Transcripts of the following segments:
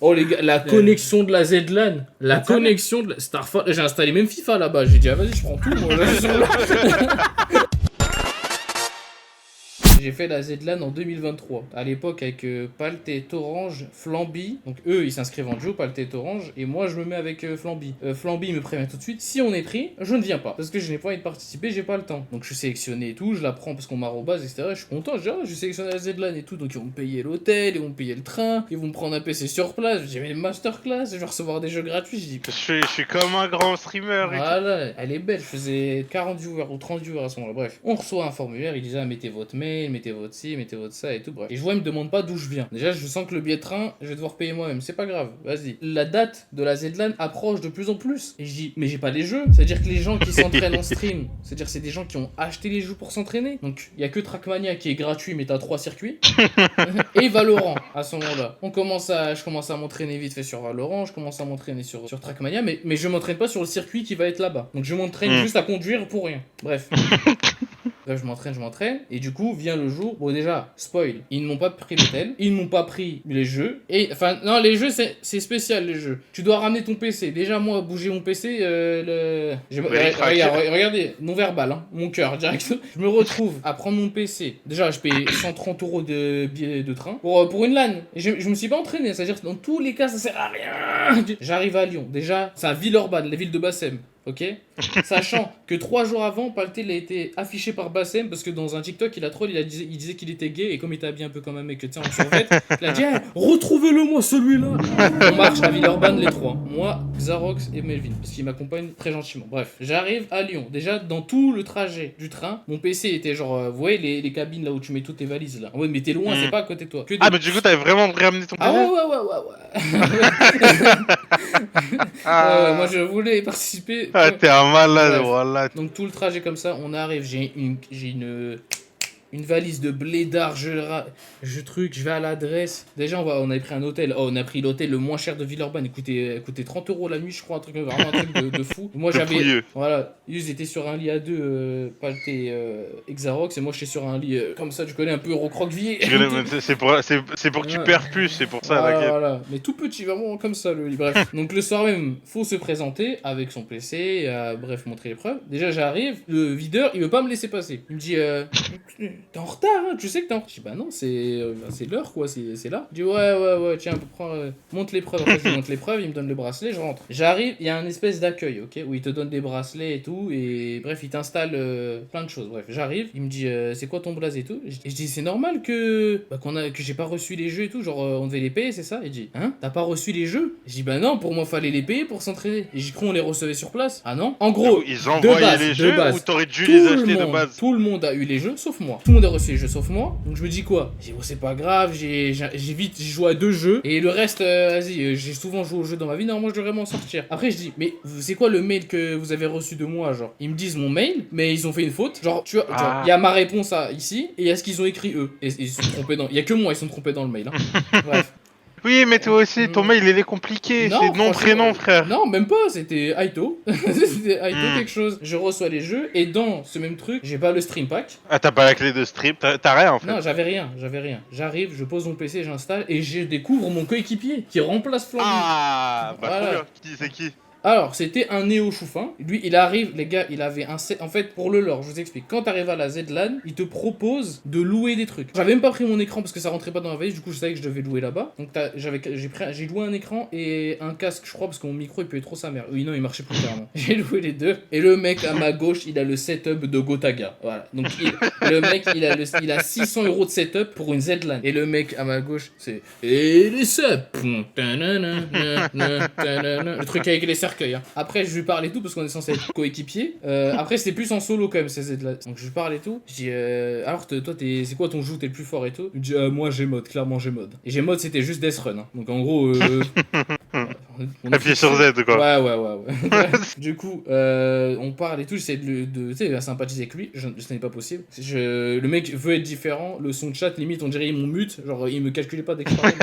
Oh les gars, la connexion de la ZLAN, la connexion de la Starfall, j'ai installé même FIFA là-bas, j'ai dit ah vas-y je prends tout moi. J'ai fait la ZLAN en 2023, à l'époque avec Paltet, Orange, Flamby, donc eux ils s'inscrivent en duo, Paltet, Orange, et moi je me mets avec Flamby. Flamby me prévient tout de suite, si on est pris, je ne viens pas, parce que je n'ai pas envie de participer, j'ai pas le temps. Donc je suis sélectionné et tout, je la prends parce qu'on m'arrobase, etc. Je suis content, je dis ah, je suis sélectionné à la ZLAN et tout, donc ils vont me payer l'hôtel, ils vont me payer le train, ils vont me prendre un PC sur place, j'ai mes masterclass, je vais recevoir des jeux gratuits, je dis... Je suis comme un grand streamer et Voilà, elle est belle, je faisais 40 viewers ou 30 viewers à ce moment-là, bref. On reçoit un formulaire, il disait ah, mettez votre mail, mettez votre ci, mettez votre ça et tout, bref. Et je vois, il me demande pas d'où je viens. Déjà, je sens que le billet de train, je vais devoir payer moi-même, c'est pas grave, vas-y. La date de la ZLAN approche de plus en plus. Et je dis, mais j'ai pas les jeux. C'est-à-dire que les gens qui s'entraînent en stream, c'est-à-dire c'est des gens qui ont acheté les jeux pour s'entraîner. Donc, il y a que Trackmania qui est gratuit, mais t'as 3 circuits. Et Valorant, à ce moment-là. Je commence à m'entraîner vite fait sur Valorant, je commence à m'entraîner sur Trackmania, mais je m'entraîne pas sur le circuit qui va être là-bas. Donc je m'entraîne juste à conduire pour rien. Bref. Bref, je m'entraîne, et du coup, vient le jour, bon déjà, spoil, ils ne m'ont pas pris l'hôtel, ils ne m'ont pas pris les jeux, et, enfin, non, les jeux, c'est spécial, les jeux. Tu dois ramener ton PC, déjà, moi, bouger mon PC, regardez, non-verbal, hein, mon cœur, direct. Je me retrouve à prendre mon PC, déjà, je paye 130 € de billet de train, pour une LAN, et je me suis pas entraîné, c'est-à-dire que dans tous les cas, ça sert à rien. J'arrive à Lyon, déjà, c'est à Villeurbanne, la ville de Bassem. Ok. Sachant que 3 jours avant, Paltet il a été affiché par Bassem parce que dans un TikTok, il disait qu'il était gay et comme il était habillé un peu comme un mec, tu sais, en survêt, il a dit hey, retrouvez-le moi celui-là. On marche à Villeurbanne les trois. Moi, Xarox et Melvin, parce qu'il m'accompagne très gentiment. Bref, j'arrive à Lyon. Déjà, dans tout le trajet du train, mon PC était genre, vous voyez les cabines là où tu mets toutes tes valises là. En mode, mais t'es loin, c'est pas à côté de toi. Ah, mais du coup, t'avais vraiment ramené ton PC? Ah ouais. Moi, je voulais participer. Ah, t'es un malade, Bref. voilà. Donc tout le trajet comme ça, on arrive, j'ai une valise de blédard, je vais à l'adresse. Déjà, on avait pris un hôtel. Oh, on a pris l'hôtel le moins cher de Villeurbanne. Il coûtait 30 € la nuit, je crois, vraiment un truc de fou. Moi, j'avais. Voilà, Yuz était sur un lit à deux, Paltet Xarox, et moi, j'étais sur un lit comme ça, tu connais un peu recroquevillé. C'est pour que tu perds plus, c'est pour ça, la voilà, mais tout petit, vraiment comme ça, le lit. Bref, donc le soir même, faut se présenter avec son PC, bref, montrer les preuves. Déjà, j'arrive, le videur, il veut pas me laisser passer. Il me dit, t'es en retard, hein, tu sais que t'es en retard. Je dis, bah non, c'est l'heure, quoi, c'est là. Il dit, ouais, tiens, monte les preuves. Après, je lui montre les preuves, il me donne le bracelet, je rentre. J'arrive, il y a un espèce d'accueil, ok, où il te donne des bracelets et tout, et bref, il t'installe plein de choses. Bref, j'arrive, il me dit, c'est quoi ton blaze et tout. Et je dis, c'est normal que j'ai pas reçu les jeux et tout, genre, on devait les payer, c'est ça. Il dit, hein, t'as pas reçu les jeux? Je dis, bah non, pour moi, fallait les payer pour s'entraîner. Et j'ai cru on les recevait sur place. Ah non. En gros, ils envoyaient les jeux ou t'aurais dû les acheter de base? Tout le monde a eu les jeux, sauf moi. Tout le monde a reçu les jeux, sauf moi. Donc je me dis quoi? J'ai dit, oh, c'est pas grave, j'ai joué à 2 jeux. Et le reste, vas-y, j'ai souvent joué aux jeux dans ma vie, normalement, je devrais m'en sortir. Après, je dis, mais c'est quoi le mail que vous avez reçu de moi, genre? Ils me disent mon mail, mais ils ont fait une faute. Genre, tu vois, il y a ma réponse ici, et il y a ce qu'ils ont écrit eux. Et ils se sont trompés dans. Il y a que moi, ils se sont trompés dans le mail, hein. Bref. Oui, mais toi aussi, ton mail il est compliqué, c'est nom-prénom, frère. Non, même pas, c'était Aito. C'était Aito quelque chose. Je reçois les jeux, et dans ce même truc, j'ai pas le stream pack. Ah, t'as pas la clé de stream, t'as rien en fait. Non, j'avais rien. J'arrive, je pose mon PC, j'installe, et je découvre mon coéquipier qui remplace Flamby. Ah, bah voilà. Trop bien, c'est qui? Alors, c'était un Néo Choufin. Lui, il arrive, les gars, il avait un set. En fait, pour le lore, je vous explique. Quand t'arrives à la ZLAN, il te propose de louer des trucs. J'avais même pas pris mon écran parce que ça rentrait pas dans la valise. Du coup, je savais que je devais louer là-bas. Donc, j'ai loué un écran et un casque, je crois, parce que mon micro il puait trop sa mère. Oui, non, il marchait plus clairement. J'ai loué les deux. Et le mec à ma gauche, il a le setup de Gotaga. Voilà. Donc, le mec, il a 600 € de setup pour une ZLAN. Et le mec à ma gauche, c'est. Et les subs. Le truc avec les cercueils. Hein. Après, je lui parle et tout parce qu'on est censé être coéquipier. Après, c'était plus en solo quand même, ces Z là. Donc, je lui parle et tout. Je dis, alors, toi, c'est quoi ton jeu? T'es le plus fort et tout? Il me dit, moi, Gmod, clairement Gmod. Et Gmod, c'était juste Death Run. Hein. Donc, en gros, Appuyez sur Z, quoi. Ouais. Du coup, on parle et tout, j'essaie tu sais, sympathiser avec lui, ce n'est pas possible. Le mec veut être différent, son chat, limite, on dirait il m'ont mute, genre il me calculait pas dès que je parlais.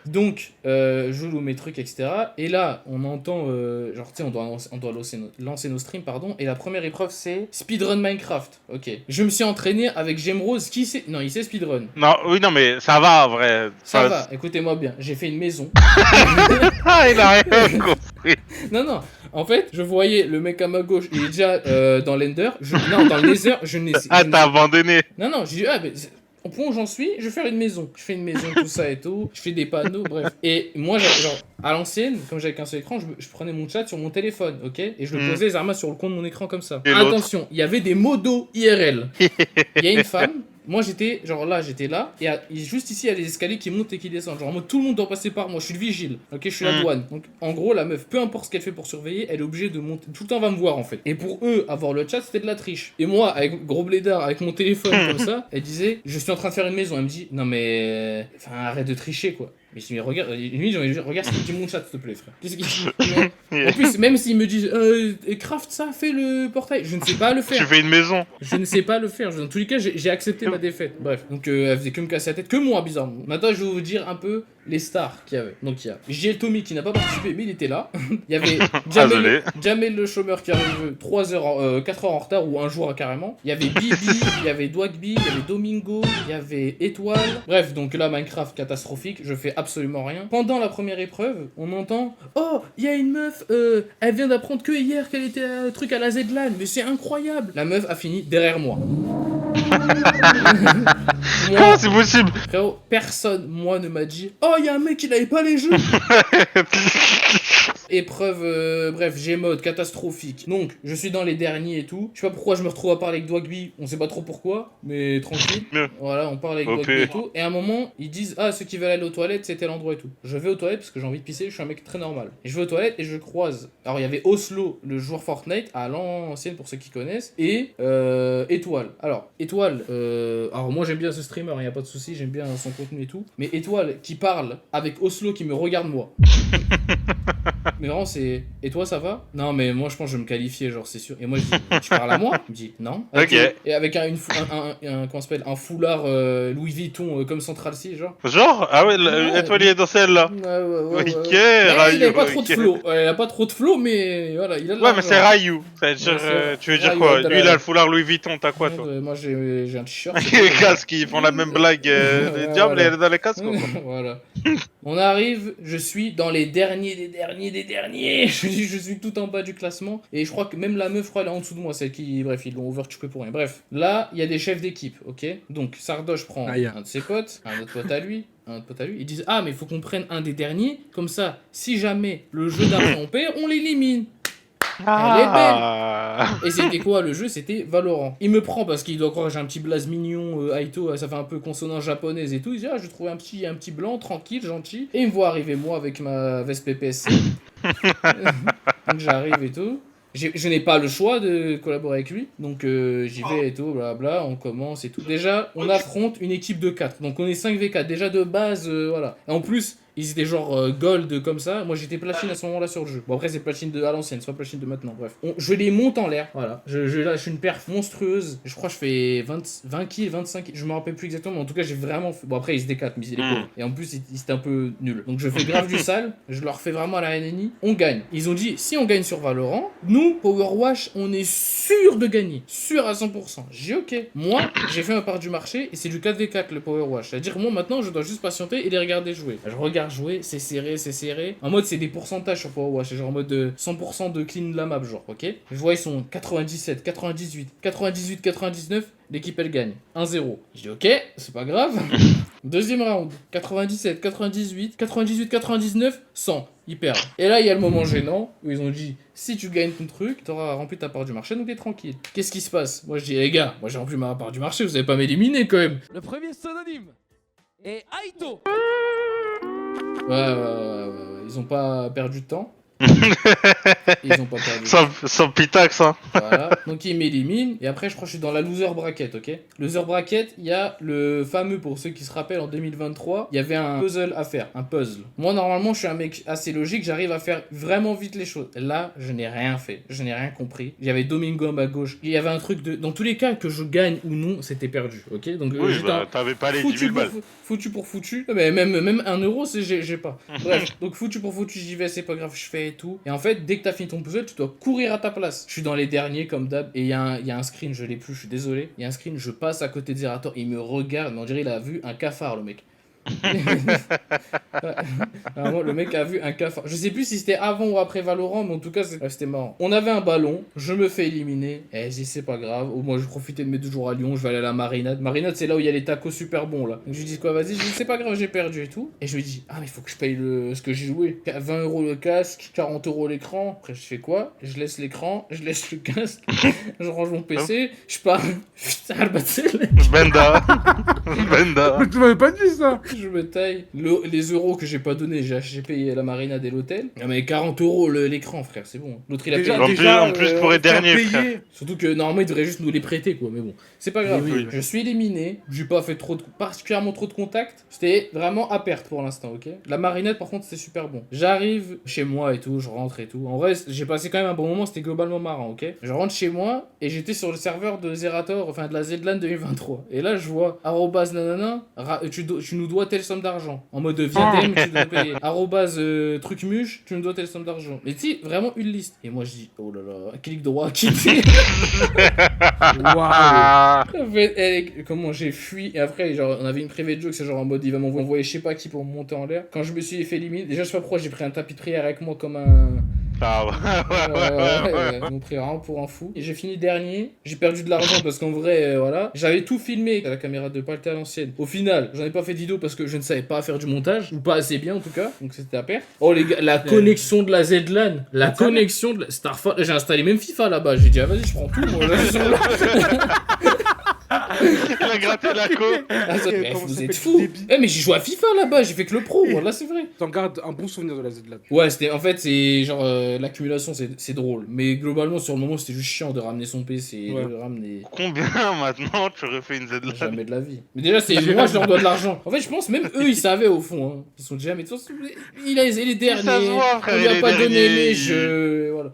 Donc, je loue mes trucs, etc. Et là, on entend, genre, tu sais, on doit lancer nos streams, pardon. Et la première épreuve, c'est speedrun Minecraft. Ok. Je me suis entraîné avec Gemrose, qui sait. Non, il sait speedrun. Non, oui, non, mais ça va, en vrai. Ça va, écoutez-moi bien. J'ai fait une maison. Ah, il a rien compris. Non. En fait, je voyais le mec à ma gauche, il est déjà dans l'Ender. Non, dans le Nether, je n'ai. Ah, t'as abandonné. Non, j'ai dit, mais. Au point où j'en suis, je vais faire une maison. Je fais une maison, tout ça et tout. Je fais des panneaux, bref. Et moi, genre, à l'ancienne, comme j'avais qu'un seul écran, je prenais mon chat sur mon téléphone, ok? Et je le posais les armes sur le coin de mon écran comme ça. Et attention, il y avait des modos IRL. Il y a une femme. Moi j'étais là, et juste ici il y a des escaliers qui montent et qui descendent. Genre en mode tout le monde doit passer par moi, je suis le vigile, ok, je suis la douane. Donc en gros la meuf, peu importe ce qu'elle fait pour surveiller, elle est obligée de monter, tout le temps elle va me voir en fait. Et pour eux, avoir le chat c'était de la triche. Et moi, avec gros blédard, avec mon téléphone comme ça, elle disait, je suis en train de faire une maison. Elle me dit, non mais, enfin arrête de tricher quoi. Mais je me dis, regarde, regarde ce qu'il dit mon chat, s'il te plaît, frère. Qu'est-ce qu'il dit? En plus, même s'il me dit, craft ça, fais le portail, je ne sais pas le faire. Tu fais une maison. Je ne sais pas le faire. Dans tous les cas, j'ai accepté ma défaite. Bref, donc elle faisait que me casser la tête, que moi, bizarrement. Maintenant, je vais vous dire un peu les stars qu'il y avait. Donc, il y a JL Tommy qui n'a pas participé, mais il était là. Il y avait Jamel le chômeur qui arrive 4 heures en retard, ou un jour carrément. Il y avait Bibi, il y avait Dwagby, il y avait Domingo, il y avait Étoile. Bref, donc là, Minecraft catastrophique. Je fais absolument rien. Pendant la première épreuve, on entend, oh, il y a une meuf, elle vient d'apprendre que hier qu'elle était truc à la Z-LAN, mais c'est incroyable. La meuf a fini derrière moi. Comment c'est possible? Frérot, personne, moi, ne m'a dit, oh, il y a un mec qui n'avait pas les jeux. Épreuve, bref, Gmod, catastrophique. Donc, je suis dans les derniers et tout. Je sais pas pourquoi je me retrouve à parler avec Dwagby, on sait pas trop pourquoi, mais tranquille. Voilà, on parle avec Dwagby et tout. Et à un moment, ils disent, ah, ceux qui veulent aller aux toilettes, c'était l'endroit et tout. Je vais aux toilettes parce que j'ai envie de pisser, je suis un mec très normal. Et je vais aux toilettes et je croise. Alors, il y avait Oslo, le joueur Fortnite, à l'ancienne pour ceux qui connaissent, et Étoile. Alors, Étoile, alors moi j'aime bien ce streamer, y a pas de souci, j'aime bien son contenu et tout. Mais Étoile qui parle avec Oslo qui me regarde moi. Mais vraiment, c'est. Et toi, ça va? Non, mais moi, je pense que je vais me qualifier, genre, c'est sûr. Et moi, je dis, tu parles à moi? Il me dit, non. Ok. Et avec comment s'appelle, un foulard Louis Vuitton comme Central C, genre. Genre? Ah ouais, Étoile, il est dans celle-là. Ouais. Ok, Rayou. Il a pas ok. trop de flow. Il a pas trop de flow, mais voilà, il a de Ouais, mais c'est Rayou. Tu veux dire Rayou, quoi? Lui, il a le foulard Louis Vuitton, t'as quoi, toi? Moi, j'ai un t-shirt. Les casques, ils font la même blague. Les diables, elle est dans les casques, quoi. Voilà. On arrive, je suis dans les derniers des derniers. Je suis tout en bas du classement. Et je crois que même la meuf, je crois, elle est en dessous de moi, celle qui. Bref, ils l'ont overtué pour rien. Bref, là, il y a des chefs d'équipe, ok? Donc, Sardoche prend un de ses potes, un autre pote à lui. Ils disent, ah, mais il faut qu'on prenne un des derniers. Comme ça, si jamais le jeu d'après on perd, on l'élimine. Elle est belle. Et c'était quoi le jeu? C'était Valorant. Il me prend parce qu'il doit croire que j'ai un petit blaze mignon, Aito, ça fait un peu consonance japonaise et tout. Il dit, ah, je trouve un petit blanc, tranquille, gentil. Et il me voit arriver moi avec ma veste PPSC. Donc j'arrive et tout. Je n'ai pas le choix de collaborer avec lui, donc j'y vais et tout, blabla, on commence et tout. Déjà, on affronte une équipe de 4, donc on est 5v4, déjà de base, voilà. Et en plus, ils étaient genre gold comme ça, moi j'étais platine à ce moment-là sur le jeu. Bon après c'est platine à l'ancienne, c'est pas platine de maintenant, bref. Je les monte en l'air, voilà. Je lâche une perf monstrueuse, je crois que je fais 20 kills, 25 kills, je me rappelle plus exactement, mais en tout cas j'ai vraiment fait... Bon après ils se déclatent, mais ils étaient pauvres. Et en plus ils étaient un peu nuls. Donc je fais grave du sale, je leur fais vraiment à la NNI, on gagne. Ils ont dit, si on gagne sur Valorant, nous, Powerwash, on est sûr de gagner, sûr à 100%. J'ai ok. Moi, j'ai fait ma part du marché, et c'est du 4v4 le Powerwash. C'est-à-dire moi maintenant je dois juste patienter et les regarder jouer. Je regarde jouer, c'est serré. En mode, c'est des pourcentages sur Powerwash. C'est genre en mode 100% de clean de la map, genre, ok? Je vois, ils sont 97, 98, 98, 99. L'équipe, elle gagne. 1-0. Je dis, ok, c'est pas grave. Deuxième round. 97, 98, 98, 99, 100. Ils perdent. Et là, il y a le moment gênant où ils ont dit, si tu gagnes ton truc, t'auras rempli ta part du marché, donc t'es tranquille. Qu'est-ce qui se passe? Moi, je dis, les gars, moi j'ai rempli ma part du marché, vous allez pas m'éliminer quand même. Le premier synonyme est Aito. Ouais. Ils ont pas perdu de temps. Ils ont pas perdu. Sans pitax, hein. Voilà. Donc il m'élimine. Et après, je crois que je suis dans la loser bracket, ok? Loser bracket, il y a le fameux, pour ceux qui se rappellent, en 2023, il y avait un puzzle à faire. Un puzzle. Moi, normalement, je suis un mec assez logique. J'arrive à faire vraiment vite les choses. Là, je n'ai rien fait. Je n'ai rien compris. Il y avait Domingo à ma gauche. Il y avait un truc de. Dans tous les cas, que je gagne ou non, c'était perdu, ok? Donc, Oui, bah, t'avais pas les 10 000 balles. Foutu pour foutu. Mais même 1 euro, j'ai pas. Bref, donc foutu pour foutu, j'y vais, c'est pas grave, je fais et tout. Et en fait, dès que t'as fini ton puzzle, tu dois courir à ta place. Je suis dans les derniers, comme d'hab, et il y a un screen, je l'ai plus, je suis désolé. Il y a un screen, je passe à côté de Zerator, il me regarde, mais on dirait il a vu un cafard, le mec. Vraiment, le mec a vu un cafard. Je sais plus si c'était avant ou après Valorant, mais en tout cas, c'était marrant. On avait un ballon, je me fais éliminer. Eh, j'ai c'est pas grave. Au moins, je profitais de mes 2 jours à Lyon, je vais aller à la Marinade. Marinade, c'est là où il y a les tacos super bons là. Donc je lui dis quoi, vas-y, je dis c'est pas grave, j'ai perdu et tout. Et je lui dis, ah, mais il faut que je paye ce que j'ai joué. 20 € le casque, 40 € l'écran. Après, je fais quoi? Je laisse l'écran, je laisse le casque, je range mon PC, je pars. Putain, le battle. Benda. Tu m'avais pas dit ça. Je me taille les euros que j'ai pas donné, j'ai payé la marinade et l'hôtel. Ah mais 40 € l'écran, frère, c'est bon. L'autre il a Déjà, payé. En plus pour les derniers, frère. Surtout que normalement il devrait juste nous les prêter quoi, mais bon, c'est pas grave. Oui. Je suis éliminé, j'ai pas fait particulièrement trop de contacts. C'était vraiment à perte pour l'instant, ok. La marinade par contre c'était super bon. J'arrive chez moi et tout, je rentre et tout. En vrai j'ai passé quand même un bon moment, c'était globalement marrant, ok. Je rentre chez moi et j'étais sur le serveur de Zerator, enfin de la Zedlan 2023. Et là je vois nanana, tu nous dois telle somme d'argent. En mode via DM, tu dois payer. Trucmuche, tu nous dois telle somme d'argent. Mais tu sais, vraiment une liste. Et moi je dis, oh là là, clic droit, quitter. Waouh. En fait, comment j'ai fui. Et après, genre, on avait une private joke, c'est genre en mode il va m'envoyer je sais pas qui pour me monter en l'air. Quand je me suis fait éliminer, déjà je sais pas pourquoi j'ai pris un tapis de prière avec moi comme un. Ah ouais. Ils m'ont pris vraiment pour un fou. Et j'ai fini dernier. J'ai perdu de l'argent parce qu'en vrai, voilà. J'avais tout filmé à la caméra de Palté à l'ancienne. Au final, j'en ai pas fait d'idée parce que je ne savais pas faire du montage. Ou pas assez bien en tout cas. Donc c'était à perte. Oh les gars, la connexion de la Zedlan. La connexion de la Starfall. J'ai installé même FIFA là-bas. J'ai dit, ah vas-y, je prends tout. Moi, Il a gratté la côte. Vous êtes fous. Mais j'ai joué à FIFA là-bas. J'ai fait que le pro. Là, c'est vrai. T'en gardes un bon souvenir de la Z là. Ouais, en fait, c'est genre l'accumulation, c'est drôle. Mais globalement, sur le moment, c'était juste chiant de ramener son PC. Ouais. De ramener. Combien maintenant tu refais une Z-Lan? Jamais de la vie. Mais déjà, c'est moi, je leur dois de l'argent. En fait, je pense même eux, ils savaient au fond. Hein. Ils sont déjà, mais de toute façon, il est dernier. Ça se voit, frère, on lui a il est pas donné dernier. les jeux. Voilà.